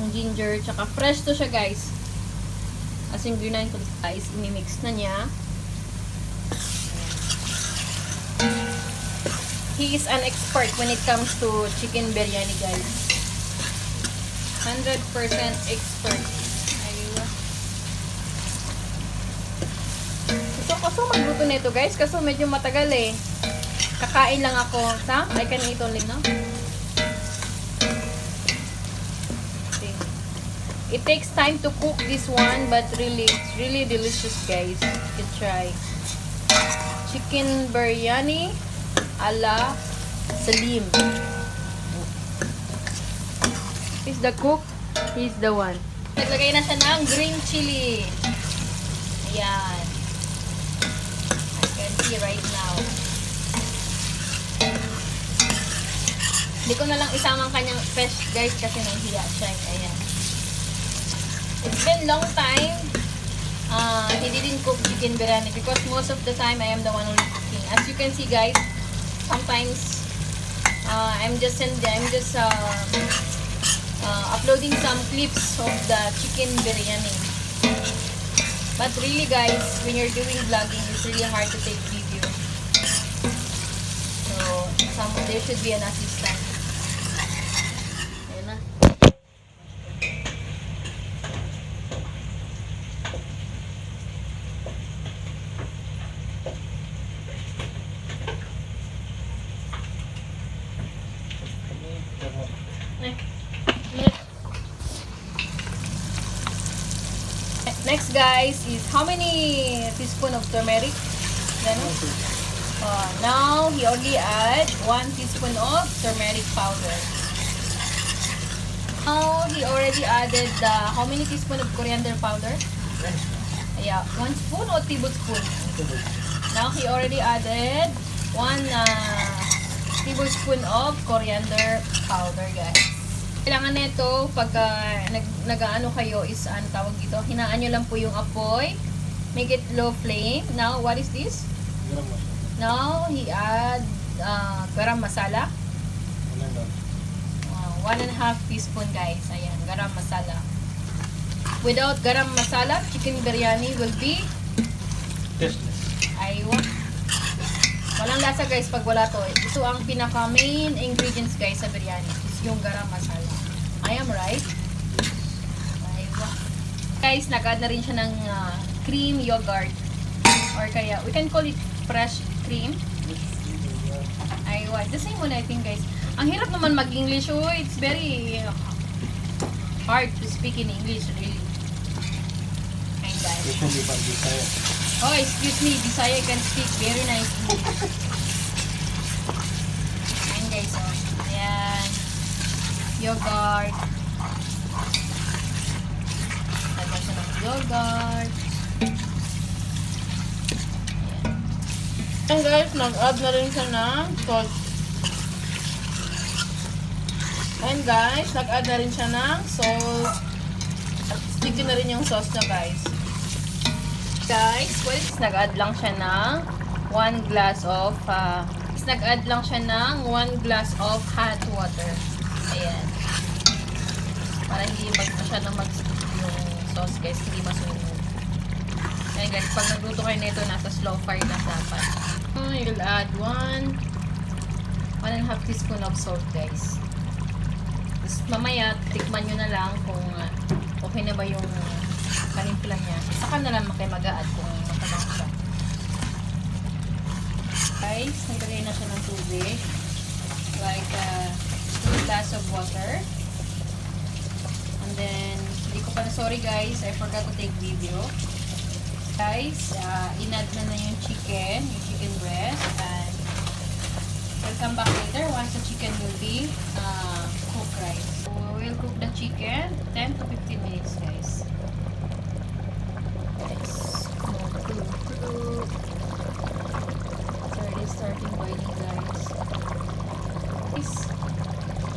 yung ginger, tsaka fresh to siya guys. As in, green ko guys, imimix na niya. He is an expert when it comes to chicken biryani guys. 100% expert. Ayun. Gusto magluto nito guys, kaso medyo matagal eh. Kakain lang ako. I can eat only now. Okay. It takes time to cook this one, but really, it's really delicious guys. You can try. Chicken biryani ala Salim. He's the cook. He's the one. Naglagay na siya ng green chili. Ayan. I can see right now. Hindi ko na lang isamang kanyang fresh guys kasi nahihiya siya. Ayan. It's been long time. He didn't cook chicken biryani because most of the time I am the one only cooking. As you can see guys, sometimes I'm just uploading some clips of the chicken biryani. But really guys, when you're doing vlogging, it's really hard to take video. So there should be an assistant. Ayan na. Next guys is how many teaspoon of turmeric? Now he only add 1 teaspoon of turmeric powder. Now he already added how many teaspoon of coriander powder? Yeah, 1 spoon or tablespoon? Now he already added 1 tablespoon of coriander powder guys. Kailangan nito pag nag-ano kayo is ano tawag dito, hinaan nyo lang po yung apoy, make it low flame. Now what is this? Now he add garam masala, 1.5 teaspoon guys. Ayan, garam masala. Without garam masala, chicken biryani will be tasteless. Aywa. Walang lasa guys pag wala to. Ito ang pinaka main ingredients guys sa biryani, is yung garam masala. I am right? Aywa. Guys, nag-add na rin siya ng cream yogurt, or kaya we can call it fresh cream. Aywa. The same one I think guys. Ang hirap naman mag-English. Oh, it's very hard to speak in English really. Ayun guys. Oh, excuse me, Bisaya can speak very nice English. Ayun guys, oh. Ayan. Yogurt. Lagyan siya ng yogurt. Ayan. And guys, nag-add na rin siya ng sauce. And guys, nag-add na rin siya ng sauce. At sticky na rin yung sauce na guys. Guys, well, nag-add lang siya ng 1 glass of nag-add lang siya ng 1 glass of hot water. Ayan. Para hindi masyadong mag-stick yung sauce guys, hindi masunog. Ayan guys, pag nagluto kayo nito, nasa slow fire lang dapat. You'll add 1.5 teaspoon of salt guys. Tapos mamaya, tikman nyo na lang kung okay na ba yung kanimpla niya. Saka na lang kayo mag-a-add kung matalang siya. Guys, naglagay na siya ng tubig. Like 2 glass of water. And then, hindi ko pa, sorry guys, I forgot to take video. Guys, in-add na yung chicken breast. And we'll come back later once the chicken will be cooked, right? So, we'll cook the chicken 10 to 15 minutes, guys. Already starting boiling, guys.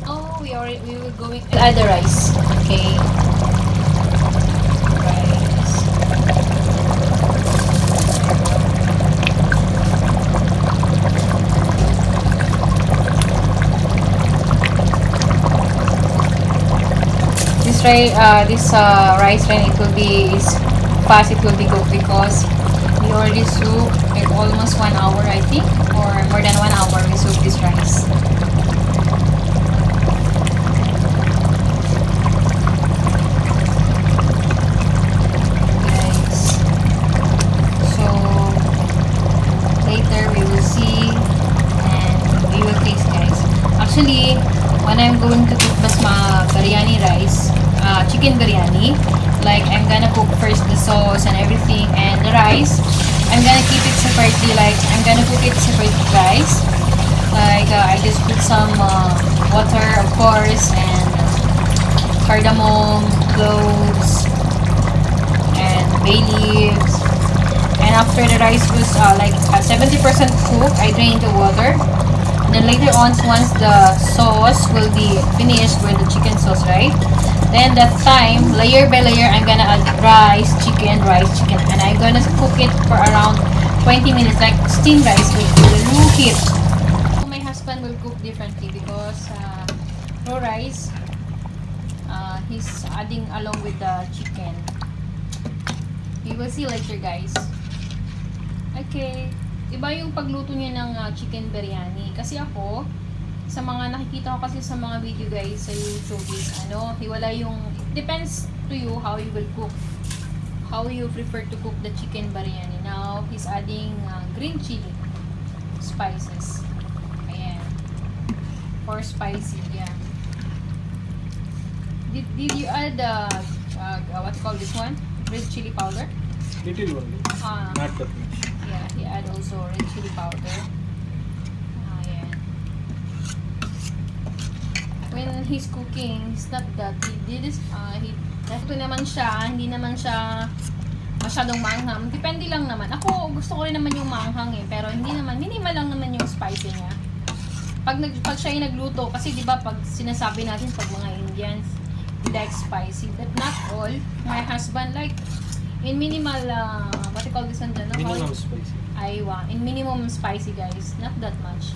Oh, we will going to add the rice. Okay. rice when it will be is fast, it will be cooked because we already soak it almost 1 hour, I think, or more than 1 hour we soak this rice. Guys, so later we will see and we will taste, guys. Actually, when I'm going to cook basma biryani rice, chicken biryani, like I'm gonna cook first the sauce and everything, and the rice I'm gonna keep it separately. Like I'm gonna cook it separate rice. Like I just put some water, of course, and cardamom, cloves, and bay leaves. And after the rice was like 70% cooked, I drained the water. And then later on, once the sauce will be finished with the chicken sauce, right? Then that time, layer by layer, I'm gonna add rice, chicken, and I'm gonna cook it for around 20 minutes, like steamed rice with low heat. So my husband will cook differently because raw rice, he's adding along with the chicken. You will see later, guys. Okay. Iba yung pagluto niya ng chicken biryani. Kasi ako, sa mga nakikita ko kasi sa mga video, guys, sa YouTube is, hiwala yung, it depends to you how you will cook. How you prefer to cook the chicken biryani. Now, he's adding green chili spices. Ayan. For spicy, yeah. Did you add, what you call this one? Red chili powder? Little only. Not that much. Yeah, he add also red chili powder. Ayan. When he's cooking, it's not that he did this, ito naman siya, hindi naman siya masyadong maanghang. Depende lang naman. Ako, gusto ko rin naman yung maanghang pero hindi naman, minimal lang naman yung spicy niya. Pag siya yung nagluto, kasi di ba pag sinasabi natin pag mga Indians, they like spicy, but not all. My husband like in minimal, what you call this one dyan? Minimum spicy. Aywa, in minimum spicy, guys. Not that much.